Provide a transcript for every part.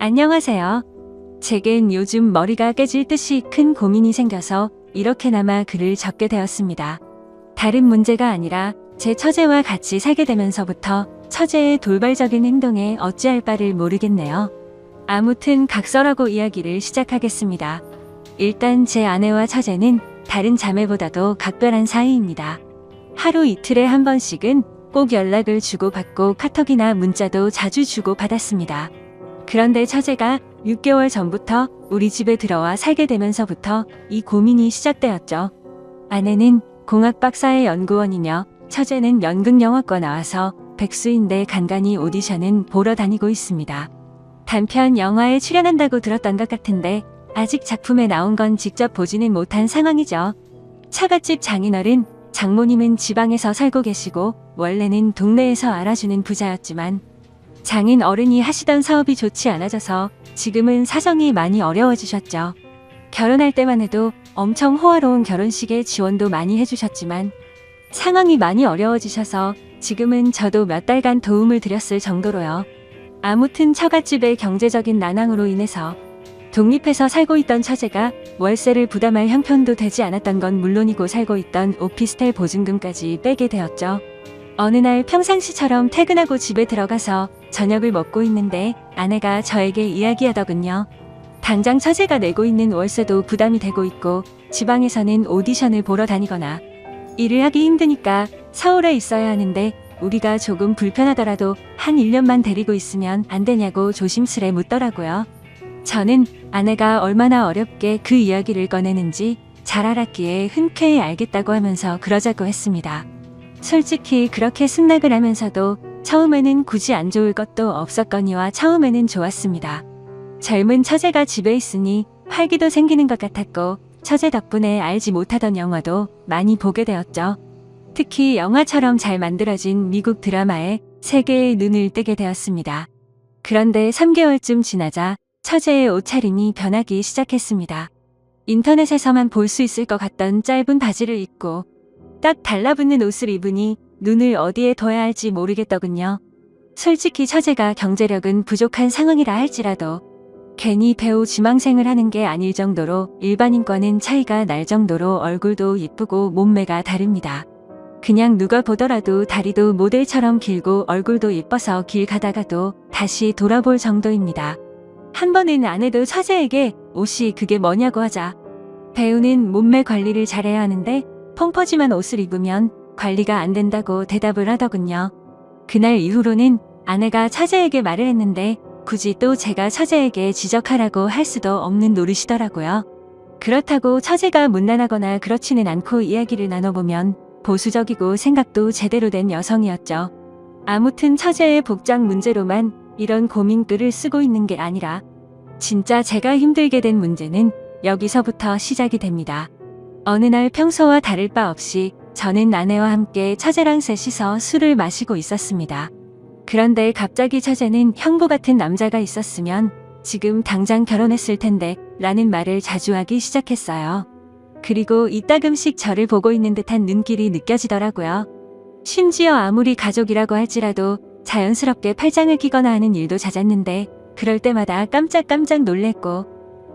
안녕하세요. 제겐 요즘 머리가 깨질 듯이 큰 고민이 생겨서 이렇게나마 글을 적게 되었습니다. 다른 문제가 아니라 제 처제와 같이 살게 되면서부터 처제의 돌발적인 행동에 어찌할 바를 모르겠네요. 아무튼 각설하고 이야기를 시작하겠습니다. 일단 제 아내와 처제는 다른 자매보다도 각별한 사이입니다. 하루 이틀에 한 번씩은 꼭 연락을 주고받고 카톡이나 문자도 자주 주고받았습니다. 그런데 처제가 6개월 전부터 우리 집에 들어와 살게 되면서부터 이 고민이 시작되었죠. 아내는 공학 박사의 연구원이며 처제는 연극영화과 나와서 백수인데 간간히 오디션은 보러 다니고 있습니다. 단편 영화에 출연한다고 들었던 것 같은데 아직 작품에 나온 건 직접 보지는 못한 상황이죠. 처갓집 장인어른, 장모님은 지방에서 살고 계시고 원래는 동네에서 알아주는 부자였지만 장인 어른이 하시던 사업이 좋지 않아져서 지금은 사정이 많이 어려워지셨죠. 결혼할 때만 해도 엄청 호화로운 결혼식에 지원도 많이 해주셨지만 상황이 많이 어려워지셔서 지금은 저도 몇 달간 도움을 드렸을 정도로요. 아무튼 처갓집의 경제적인 난항으로 인해서 독립해서 살고 있던 처제가 월세를 부담할 형편도 되지 않았던 건 물론이고 살고 있던 오피스텔 보증금까지 빼게 되었죠. 어느 날 평상시처럼 퇴근하고 집에 들어가서 저녁을 먹고 있는데 아내가 저에게 이야기하더군요. 당장 처제가 내고 있는 월세도 부담이 되고 있고 지방에서는 오디션을 보러 다니거나 일을 하기 힘드니까 서울에 있어야 하는데 우리가 조금 불편하더라도 한 1년만 데리고 있으면 안 되냐고 조심스레 묻더라고요. 저는 아내가 얼마나 어렵게 그 이야기를 꺼내는지 잘 알았기에 흔쾌히 알겠다고 하면서 그러자고 했습니다. 솔직히 그렇게 승낙을 하면서도 처음에는 굳이 안 좋을 것도 없었거니와 처음에는 좋았습니다. 젊은 처제가 집에 있으니 활기도 생기는 것 같았고 처제 덕분에 알지 못하던 영화도 많이 보게 되었죠. 특히 영화처럼 잘 만들어진 미국 드라마에 세계의 눈을 뜨게 되었습니다. 그런데 3개월쯤 지나자 처제의 옷차림이 변하기 시작했습니다. 인터넷에서만 볼 수 있을 것 같던 짧은 바지를 입고 딱 달라붙는 옷을 입으니 눈을 어디에 둬야 할지 모르겠더군요. 솔직히 처제가 경제력은 부족한 상황이라 할지라도 괜히 배우 지망생을 하는 게 아닐 정도로 일반인과는 차이가 날 정도로 얼굴도 예쁘고 몸매가 다릅니다. 그냥 누가 보더라도 다리도 모델처럼 길고 얼굴도 예뻐서 길 가다가도 다시 돌아볼 정도입니다. 한 번은 아내도 처제에게 옷이 그게 뭐냐고 하자 배우는 몸매 관리를 잘해야 하는데 펑퍼짐한 옷을 입으면 관리가 안 된다고 대답을 하더군요. 그날 이후로는 아내가 처제에게 말을 했는데 굳이 또 제가 처제에게 지적하라고 할 수도 없는 노릇이더라고요. 그렇다고 처제가 문란하거나 그렇지는 않고 이야기를 나눠보면 보수적이고 생각도 제대로 된 여성이었죠. 아무튼 처제의 복장 문제로만 이런 고민글을 쓰고 있는 게 아니라 진짜 제가 힘들게 된 문제는 여기서부터 시작이 됩니다. 어느 날 평소와 다를 바 없이 저는 아내와 함께 처제랑 셋이서 술을 마시고 있었습니다. 그런데 갑자기 처제는 형부 같은 남자가 있었으면 지금 당장 결혼했을 텐데 라는 말을 자주 하기 시작했어요. 그리고 이따금씩 저를 보고 있는 듯한 눈길이 느껴지더라고요. 심지어 아무리 가족이라고 할지라도 자연스럽게 팔짱을 끼거나 하는 일도 잦았는데 그럴 때마다 깜짝깜짝 놀랬고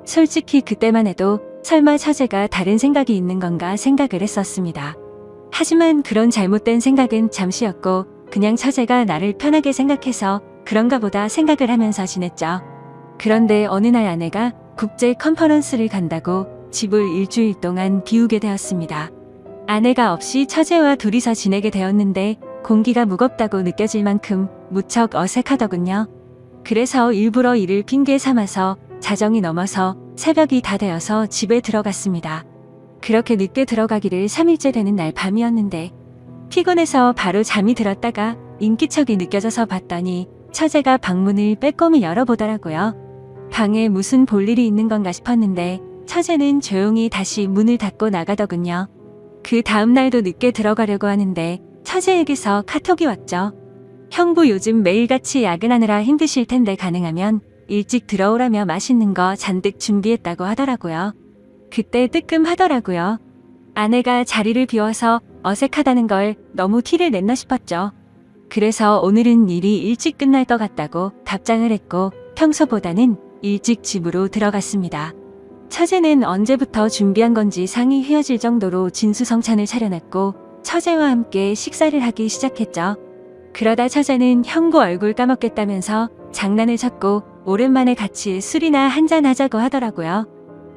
솔직히 그때만 해도 설마 처제가 다른 생각이 있는 건가 생각을 했었습니다. 하지만 그런 잘못된 생각은 잠시였고 그냥 처제가 나를 편하게 생각해서 그런가 보다 생각을 하면서 지냈죠. 그런데 어느 날 아내가 국제 컨퍼런스를 간다고 집을 일주일 동안 비우게 되었습니다. 아내가 없이 처제와 둘이서 지내게 되었는데 공기가 무겁다고 느껴질 만큼 무척 어색하더군요. 그래서 일부러 이를 핑계 삼아서 자정이 넘어서 새벽이 다 되어서 집에 들어갔습니다. 그렇게 늦게 들어가기를 3일째 되는 날 밤이었는데 피곤해서 바로 잠이 들었다가 인기척이 느껴져서 봤더니 처제가 방문을 빼꼼히 열어보더라고요. 방에 무슨 볼일이 있는 건가 싶었는데 처제는 조용히 다시 문을 닫고 나가더군요. 그 다음 날도 늦게 들어가려고 하는데 처제에게서 카톡이 왔죠. 형부 요즘 매일같이 야근하느라 힘드실 텐데 가능하면 일찍 들어오라며 맛있는 거 잔뜩 준비했다고 하더라고요. 그때 뜨끔하더라고요. 아내가 자리를 비워서 어색하다는 걸 너무 티를 냈나 싶었죠. 그래서 오늘은 일이 일찍 끝날 것 같다고 답장을 했고 평소보다는 일찍 집으로 들어갔습니다. 처제는 언제부터 준비한 건지 상이 휘어질 정도로 진수성찬을 차려놨고 처제와 함께 식사를 하기 시작했죠. 그러다 처제는 형부 얼굴 까먹겠다면서 장난을 쳤고 오랜만에 같이 술이나 한잔 하자고 하더라고요.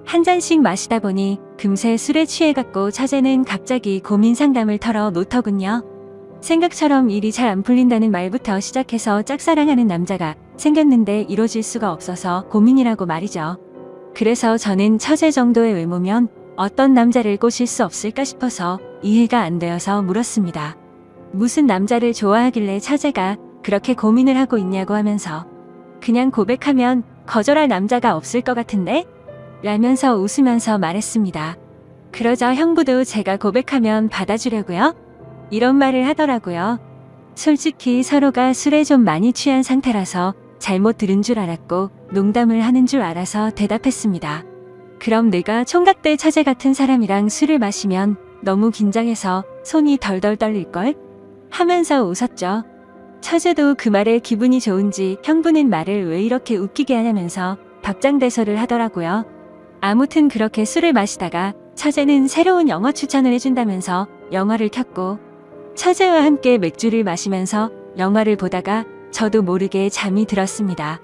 한 잔씩 마시다 보니 금세 술에 취해갔고 처제는 갑자기 고민 상담을 털어 놓더군요. 생각처럼 일이 잘 안 풀린다는 말부터 시작해서 짝사랑하는 남자가 생겼는데 이루어질 수가 없어서 고민이라고 말이죠. 그래서 저는 처제 정도의 외모면 어떤 남자를 꼬실 수 없을까 싶어서 이해가 안 되어서 물었습니다. 무슨 남자를 좋아하길래 처제가 그렇게 고민을 하고 있냐고 하면서 그냥 고백하면 거절할 남자가 없을 것 같은데? 라면서 웃으면서 말했습니다. 그러자 형부도 제가 고백하면 받아주려고요? 이런 말을 하더라고요. 솔직히 서로가 술에 좀 많이 취한 상태라서 잘못 들은 줄 알았고 농담을 하는 줄 알아서 대답했습니다. 그럼 내가 총각대 처제 같은 사람이랑 술을 마시면 너무 긴장해서 손이 덜덜 떨릴걸? 하면서 웃었죠. 처제도 그 말에 기분이 좋은지 형부는 말을 왜 이렇게 웃기게 하냐면서 박장대소를 하더라고요. 아무튼 그렇게 술을 마시다가 처제는 새로운 영화 추천을 해준다면서 영화를 켰고 처제와 함께 맥주를 마시면서 영화를 보다가 저도 모르게 잠이 들었습니다.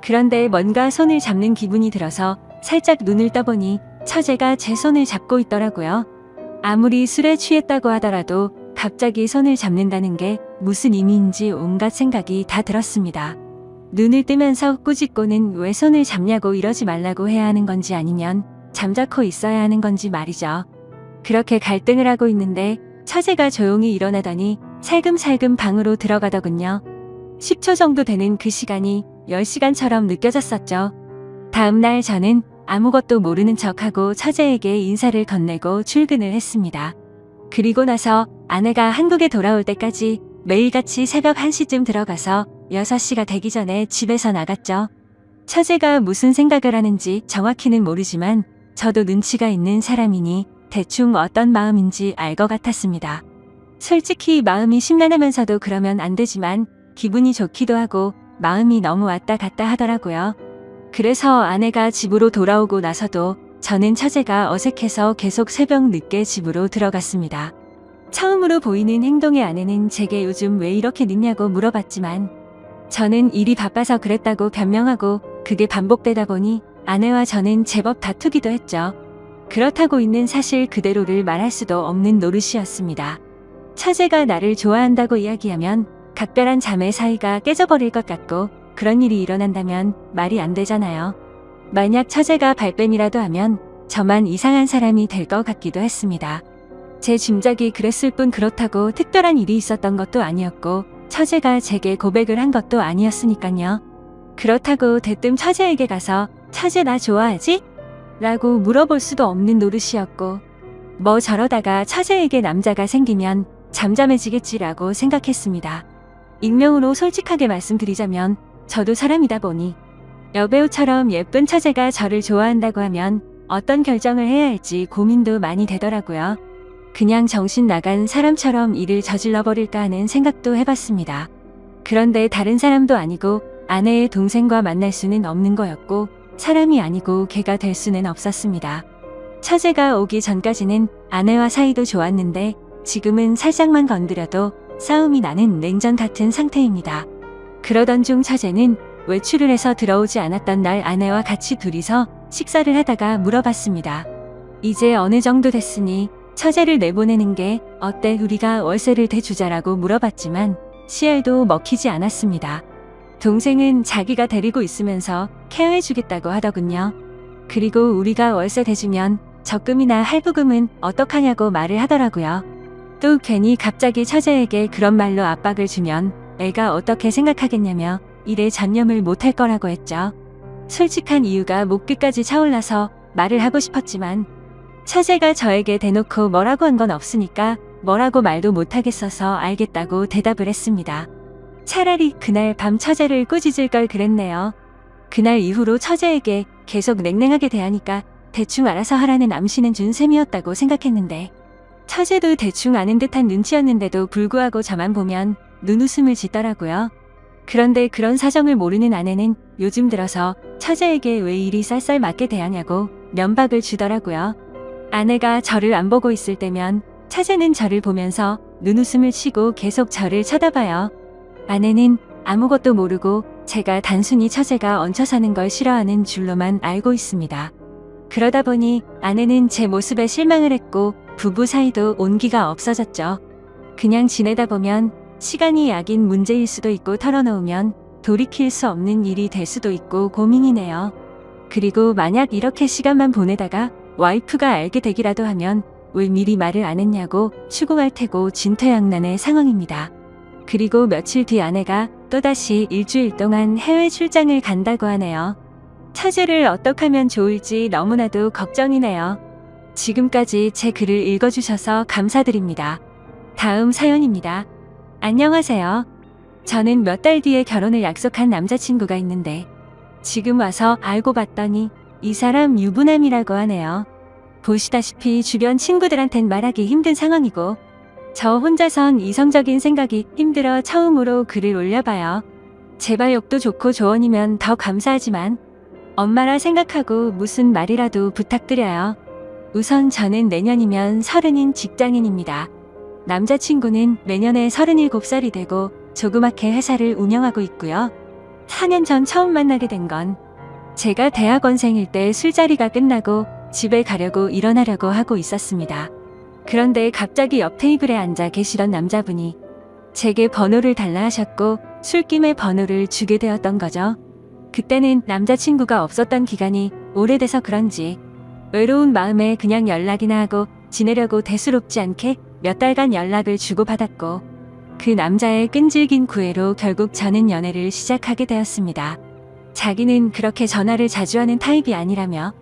그런데 뭔가 손을 잡는 기분이 들어서 살짝 눈을 떠보니 처제가 제 손을 잡고 있더라고요. 아무리 술에 취했다고 하더라도 갑자기 손을 잡는다는 게 무슨 의미인지 온갖 생각이 다 들었습니다. 눈을 뜨면서 꾸짖고는 왜 손을 잡냐고 이러지 말라고 해야 하는 건지 아니면 잠자코 있어야 하는 건지 말이죠. 그렇게 갈등을 하고 있는데 처제가 조용히 일어나더니 살금살금 방으로 들어가더군요. 10초 정도 되는 그 시간이 10시간처럼 느껴졌었죠. 다음날 저는 아무것도 모르는 척하고 처제에게 인사를 건네고 출근을 했습니다. 그리고 나서 아내가 한국에 돌아올 때까지 매일같이 새벽 1시쯤 들어가서 6시가 되기 전에 집에서 나갔죠. 처제가 무슨 생각을 하는지 정확히는 모르지만 저도 눈치가 있는 사람이니 대충 어떤 마음인지 알 것 같았습니다. 솔직히 마음이 심란하면서도 그러면 안 되지만 기분이 좋기도 하고 마음이 너무 왔다 갔다 하더라고요. 그래서 아내가 집으로 돌아오고 나서도 저는 처제가 어색해서 계속 새벽 늦게 집으로 들어갔습니다. 처음으로 보이는 행동의 아내는 제게 요즘 왜 이렇게 늦냐고 물어봤지만 저는 일이 바빠서 그랬다고 변명하고 그게 반복되다 보니 아내와 저는 제법 다투기도 했죠. 그렇다고 있는 사실 그대로를 말할 수도 없는 노릇이었습니다. 처제가 나를 좋아한다고 이야기하면 각별한 자매 사이가 깨져버릴 것 같고 그런 일이 일어난다면 말이 안 되잖아요. 만약 처제가 발뺌이라도 하면 저만 이상한 사람이 될 것 같기도 했습니다. 제 짐작이 그랬을 뿐 그렇다고 특별한 일이 있었던 것도 아니었고 처제가 제게 고백을 한 것도 아니었으니까요. 그렇다고 대뜸 처제에게 가서 처제 나 좋아하지? 라고 물어볼 수도 없는 노릇이었고 뭐 저러다가 처제에게 남자가 생기면 잠잠해지겠지라고 생각했습니다. 익명으로 솔직하게 말씀드리자면 저도 사람이다 보니 여배우처럼 예쁜 처제가 저를 좋아한다고 하면 어떤 결정을 해야 할지 고민도 많이 되더라고요. 그냥 정신 나간 사람처럼 일을 저질러 버릴까 하는 생각도 해봤습니다. 그런데 다른 사람도 아니고 아내의 동생과 만날 수는 없는 거였고 사람이 아니고 개가 될 수는 없었습니다. 처제가 오기 전까지는 아내와 사이도 좋았는데 지금은 살짝만 건드려도 싸움이 나는 냉전 같은 상태입니다. 그러던 중 처제는 외출을 해서 들어오지 않았던 날 아내와 같이 둘이서 식사를 하다가 물어봤습니다. 이제 어느 정도 됐으니 처제를 내보내는 게 어때 우리가 월세를 대주자라고 물어봤지만 씨알도 먹히지 않았습니다. 동생은 자기가 데리고 있으면서 케어해주겠다고 하더군요. 그리고 우리가 월세 대주면 적금이나 할부금은 어떡하냐고 말을 하더라고요. 또 괜히 갑자기 처제에게 그런 말로 압박을 주면 애가 어떻게 생각하겠냐며 일에 전념을 못할 거라고 했죠. 솔직한 이유가 목 끝까지 차올라서 말을 하고 싶었지만 처제가 저에게 대놓고 뭐라고 한 건 없으니까 뭐라고 말도 못하겠어서 알겠다고 대답을 했습니다. 차라리 그날 밤 처제를 꾸짖을 걸 그랬네요. 그날 이후로 처제에게 계속 냉랭하게 대하니까 대충 알아서 하라는 암시는 준 셈이었다고 생각했는데 처제도 대충 아는 듯한 눈치였는데도 불구하고 저만 보면 눈웃음을 짓더라고요. 그런데 그런 사정을 모르는 아내는 요즘 들어서 처제에게 왜 이리 쌀쌀맞게 대하냐고 면박을 주더라고요. 아내가 저를 안 보고 있을 때면 처제는 저를 보면서 눈웃음을 치고 계속 저를 쳐다봐요. 아내는 아무것도 모르고 제가 단순히 처제가 얹혀 사는 걸 싫어하는 줄로만 알고 있습니다. 그러다 보니 아내는 제 모습에 실망을 했고 부부 사이도 온기가 없어졌죠. 그냥 지내다 보면 시간이 약인 문제일 수도 있고 털어놓으면 돌이킬 수 없는 일이 될 수도 있고 고민이네요. 그리고 만약 이렇게 시간만 보내다가 와이프가 알게 되기라도 하면 왜 미리 말을 안 했냐고 추궁할 테고 진퇴양난의 상황입니다. 그리고 며칠 뒤 아내가 또다시 일주일 동안 해외 출장을 간다고 하네요. 처제를 어떻게 하면 좋을지 너무나도 걱정이네요. 지금까지 제 글을 읽어주셔서 감사드립니다. 다음 사연입니다. 안녕하세요. 저는 몇 달 뒤에 결혼을 약속한 남자친구가 있는데 지금 와서 알고 봤더니 이 사람 유부남이라고 하네요. 보시다시피 주변 친구들한텐 말하기 힘든 상황이고 저 혼자선 이성적인 생각이 힘들어 처음으로 글을 올려봐요. 제발 욕도 좋고 조언이면 더 감사하지만 엄마라 생각하고 무슨 말이라도 부탁드려요. 우선 저는 내년이면 30인 직장인입니다. 남자친구는 내년에 37살이 되고 조그맣게 회사를 운영하고 있고요. 4년 전 처음 만나게 된 건 제가 대학원생일 때 술자리가 끝나고 집에 가려고 일어나려고 하고 있었습니다. 그런데 갑자기 옆 테이블에 앉아 계시던 남자분이 제게 번호를 달라 하셨고 술김에 번호를 주게 되었던 거죠. 그때는 남자친구가 없었던 기간이 오래돼서 그런지 외로운 마음에 그냥 연락이나 하고 지내려고 대수롭지 않게 몇 달간 연락을 주고받았고 그 남자의 끈질긴 구애로 결국 저는 연애를 시작하게 되었습니다. 자기는 그렇게 전화를 자주 하는 타입이 아니라며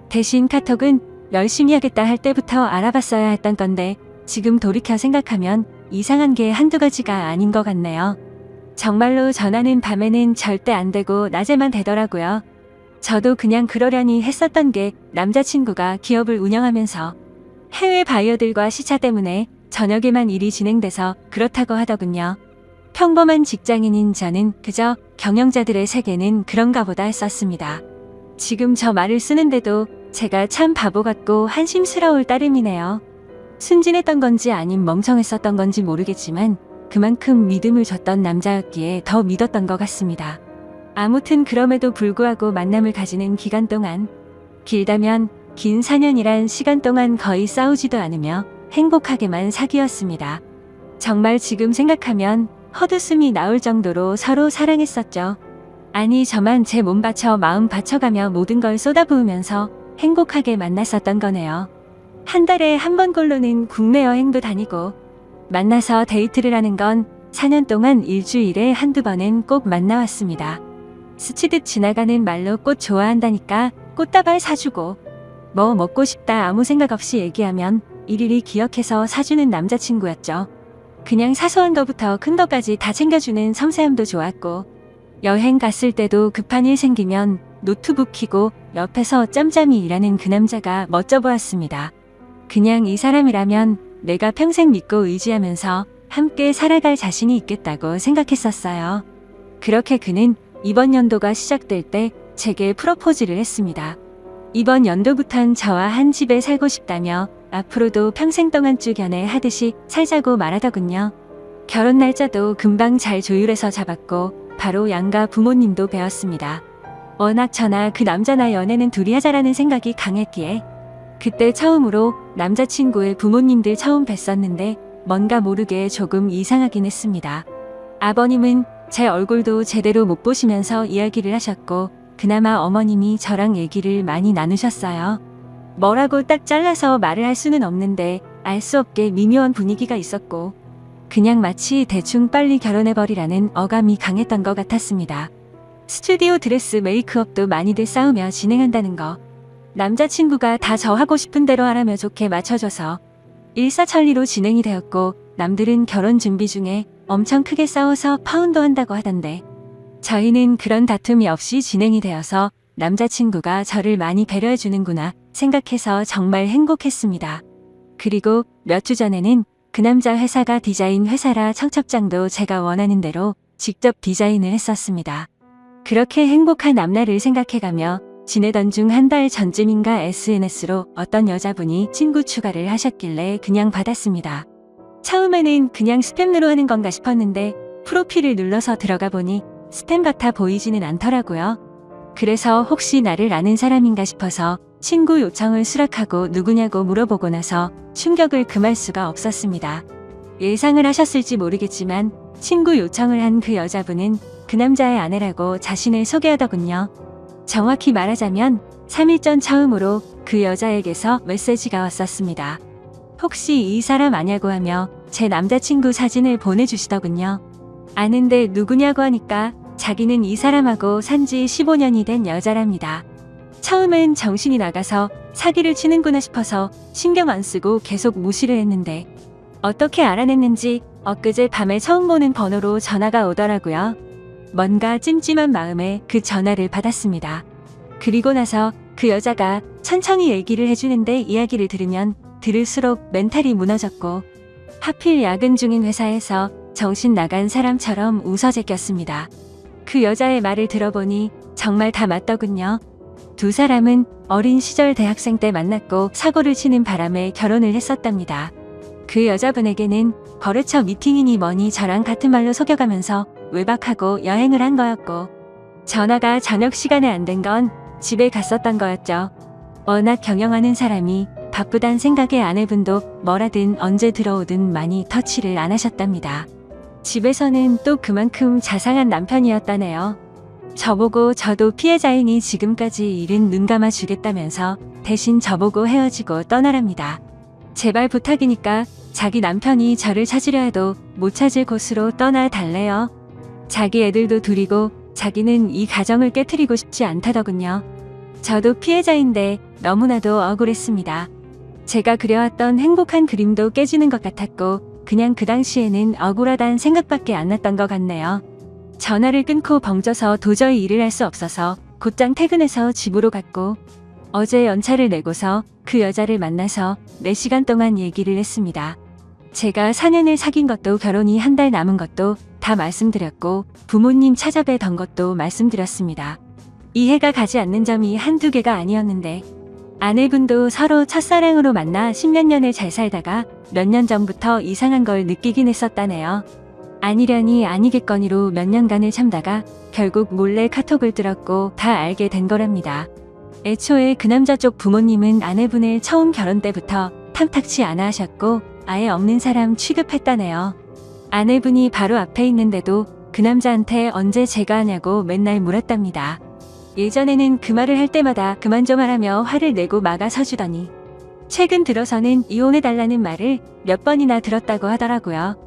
대신 카톡은 열심히 하겠다 할 때부터 알아봤어야 했던 건데 지금 돌이켜 생각하면 이상한 게 한두 가지가 아닌 것 같네요. 정말로 전화는 밤에는 절대 안 되고 낮에만 되더라고요. 저도 그냥 그러려니 했었던 게 남자친구가 기업을 운영하면서 해외 바이어들과 시차 때문에 저녁에만 일이 진행돼서 그렇다고 하더군요. 평범한 직장인인 저는 그저 경영자들의 세계는 그런가 보다 했었습니다. 지금 저 말을 쓰는데도 제가 참 바보 같고 한심스러울 따름이네요. 순진했던 건지 아님 멍청했었던 건지 모르겠지만 그만큼 믿음을 줬던 남자였기에 더 믿었던 것 같습니다. 아무튼 그럼에도 불구하고 만남을 가지는 기간 동안 길다면 긴 4년이란 시간 동안 거의 싸우지도 않으며 행복하게만 사귀었습니다. 정말 지금 생각하면 헛웃음이 나올 정도로 서로 사랑했었죠. 아니 저만 제 몸 바쳐 마음 바쳐가며 모든 걸 쏟아부으면서 행복하게 만났었던 거네요. 한 달에 한 번꼴로는 국내 여행도 다니고 만나서 데이트를 하는 건 4년 동안 일주일에 한두 번은 꼭 만나왔습니다. 스치듯 지나가는 말로 꽃 좋아한다니까 꽃다발 사주고 뭐 먹고 싶다 아무 생각 없이 얘기하면 일일이 기억해서 사주는 남자친구였죠. 그냥 사소한 거부터 큰 거까지 다 챙겨주는 섬세함도 좋았고 여행 갔을 때도 급한 일 생기면 노트북 켜고 옆에서 짬짬이 일하는 그 남자가 멋져 보였습니다. 그냥 이 사람이라면 내가 평생 믿고 의지하면서 함께 살아갈 자신이 있겠다고 생각했었어요. 그렇게 그는 이번 연도가 시작될 때 제게 프로포즈를 했습니다. 이번 연도부턴 저와 한 집에 살고 싶다며 앞으로도 평생 동안 쭉 연애하듯이 살자고 말하더군요. 결혼 날짜도 금방 잘 조율해서 잡았고 바로 양가 부모님도 배웠습니다. 워낙 저나 그 남자나 연애는 둘이 하자라는 생각이 강했기에 그때 처음으로 남자친구의 부모님들 처음 뵀었는데 뭔가 모르게 조금 이상하긴 했습니다. 아버님은 제 얼굴도 제대로 못 보시면서 이야기를 하셨고 그나마 어머님이 저랑 얘기를 많이 나누셨어요. 뭐라고 딱 잘라서 말을 할 수는 없는데 알 수 없게 미묘한 분위기가 있었고 그냥 마치 대충 빨리 결혼해버리라는 어감이 강했던 것 같았습니다. 스튜디오 드레스 메이크업도 많이들 싸우며 진행한다는 거. 남자친구가 다 저 하고 싶은 대로 하라며 좋게 맞춰줘서 일사천리로 진행이 되었고 남들은 결혼 준비 중에 엄청 크게 싸워서 파혼도 한다고 하던데 저희는 그런 다툼이 없이 진행이 되어서 남자친구가 저를 많이 배려해주는구나 생각해서 정말 행복했습니다. 그리고 몇 주 전에는 그 남자 회사가 디자인 회사라 청첩장도 제가 원하는 대로 직접 디자인을 했었습니다. 그렇게 행복한 앞날을 생각해가며 지내던 중 한 달 전쯤인가 SNS로 어떤 여자분이 친구 추가를 하셨길래 그냥 받았습니다. 처음에는 그냥 스팸으로 하는 건가 싶었는데 프로필을 눌러서 들어가 보니 스팸 같아 보이지는 않더라고요. 그래서 혹시 나를 아는 사람인가 싶어서 친구 요청을 수락하고 누구냐고 물어보고 나서 충격을 금할 수가 없었습니다. 예상을 하셨을지 모르겠지만 친구 요청을 한 그 여자분은 그 남자의 아내라고 자신을 소개하더군요. 정확히 말하자면 3일 전 처음으로 그 여자에게서 메시지가 왔었습니다. 혹시 이 사람 아냐고 하며 제 남자친구 사진을 보내주시더군요. 아는데 누구냐고 하니까 자기는 이 사람하고 산지 15년이 된 여자랍니다. 처음엔 정신이 나가서 사기를 치는구나 싶어서 신경 안 쓰고 계속 무시를 했는데 어떻게 알아냈는지 엊그제 밤에 처음 보는 번호로 전화가 오더라고요. 뭔가 찜찜한 마음에 그 전화를 받았습니다. 그리고 나서 그 여자가 천천히 얘기를 해주는데 이야기를 들으면 들을수록 멘탈이 무너졌고 하필 야근 중인 회사에서 정신 나간 사람처럼 웃어 제꼈습니다. 그 여자의 말을 들어보니 정말 다 맞더군요. 두 사람은 어린 시절 대학생 때 만났고 사고를 치는 바람에 결혼을 했었답니다. 그 여자분에게는 거래처 미팅이니 뭐니 저랑 같은 말로 속여가면서 외박하고 여행을 한 거였고 전화가 저녁 시간에 안 된 건 집에 갔었던 거였죠. 워낙 경영하는 사람이 바쁘단 생각에 아내분도 뭐라든 언제 들어오든 많이 터치를 안 하셨답니다. 집에서는 또 그만큼 자상한 남편이었다네요. 저보고 저도 피해자이니 지금까지 일은 눈 감아 주겠다면서 대신 저보고 헤어지고 떠나랍니다. 제발 부탁이니까 자기 남편이 저를 찾으려 해도 못 찾을 곳으로 떠나 달래요. 자기 애들도 둘이고 자기는 이 가정을 깨트리고 싶지 않다더군요. 저도 피해자인데 너무나도 억울했습니다. 제가 그려왔던 행복한 그림도 깨지는 것 같았고 그냥 그 당시에는 억울하단 생각밖에 안 났던 것 같네요. 전화를 끊고 벙쪄서 도저히 일을 할 수 없어서 곧장 퇴근해서 집으로 갔고 어제 연차를 내고서 그 여자를 만나서 4시간 동안 얘기를 했습니다. 제가 4년을 사귄 것도 결혼이 한 달 남은 것도 다 말씀드렸고 부모님 찾아뵈던 것도 말씀드렸습니다. 이해가 가지 않는 점이 한두 개가 아니었는데 아내분도 서로 첫사랑으로 만나 10몇 년을 잘 살다가 몇 년 전부터 이상한 걸 느끼긴 했었다네요. 아니려니 아니겠거니로 몇 년간을 참다가 결국 몰래 카톡을 들었고 다 알게 된 거랍니다. 애초에 그 남자 쪽 부모님은 아내분을 처음 결혼 때부터 탐탁치 않아 하셨고 아예 없는 사람 취급했다네요. 아내분이 바로 앞에 있는데도 그 남자한테 언제 제가 하냐고 맨날 물었답니다. 예전에는 그 말을 할 때마다 그만 좀 하라며 화를 내고 막아서주더니 최근 들어서는 이혼해달라는 말을 몇 번이나 들었다고 하더라고요.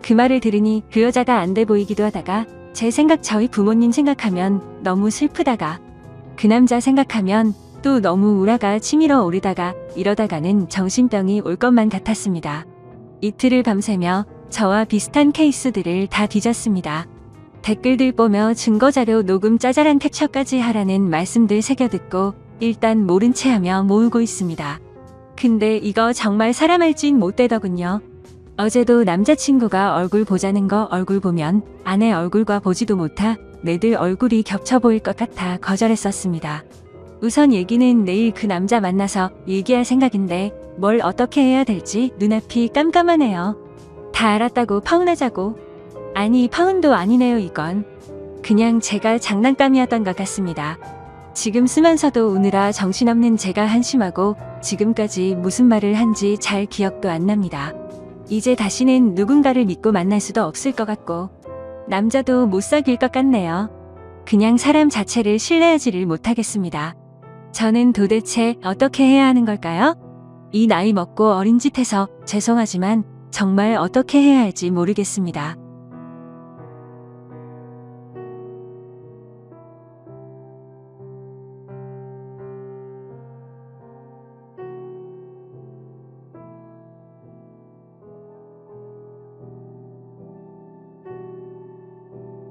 그 말을 들으니 그 여자가 안 돼 보이기도 하다가 제 생각 저희 부모님 생각하면 너무 슬프다가 그 남자 생각하면 또 너무 우라가 치밀어 오르다가 이러다가는 정신병이 올 것만 같았습니다. 이틀을 밤새며 저와 비슷한 케이스들을 다 뒤졌습니다. 댓글들 보며 증거자료 녹음 짜잘한 캡처까지 하라는 말씀들 새겨듣고 일단 모른 채 하며 모으고 있습니다. 근데 이거 정말 사람 할 짓 못 되더군요. 어제도 남자친구가 얼굴 보자는 거 얼굴 보면 아내 얼굴과 보지도 못하 내들 얼굴이 겹쳐 보일 것 같아 거절했었습니다. 우선 얘기는 내일 그 남자 만나서 얘기할 생각인데 뭘 어떻게 해야 될지 눈앞이 깜깜하네요. 다 알았다고 파혼하자고. 아니 파혼도 아니네요 이건. 그냥 제가 장난감이었던 것 같습니다. 지금 쓰면서도 우느라 정신없는 제가 한심하고 지금까지 무슨 말을 한지 잘 기억도 안 납니다. 이제 다시는 누군가를 믿고 만날 수도 없을 것 같고 남자도 못 사귈 것 같네요. 그냥 사람 자체를 신뢰하지를 못하겠습니다. 저는 도대체 어떻게 해야 하는 걸까요? 이 나이 먹고 어린 짓 해서 죄송하지만 정말 어떻게 해야 할지 모르겠습니다.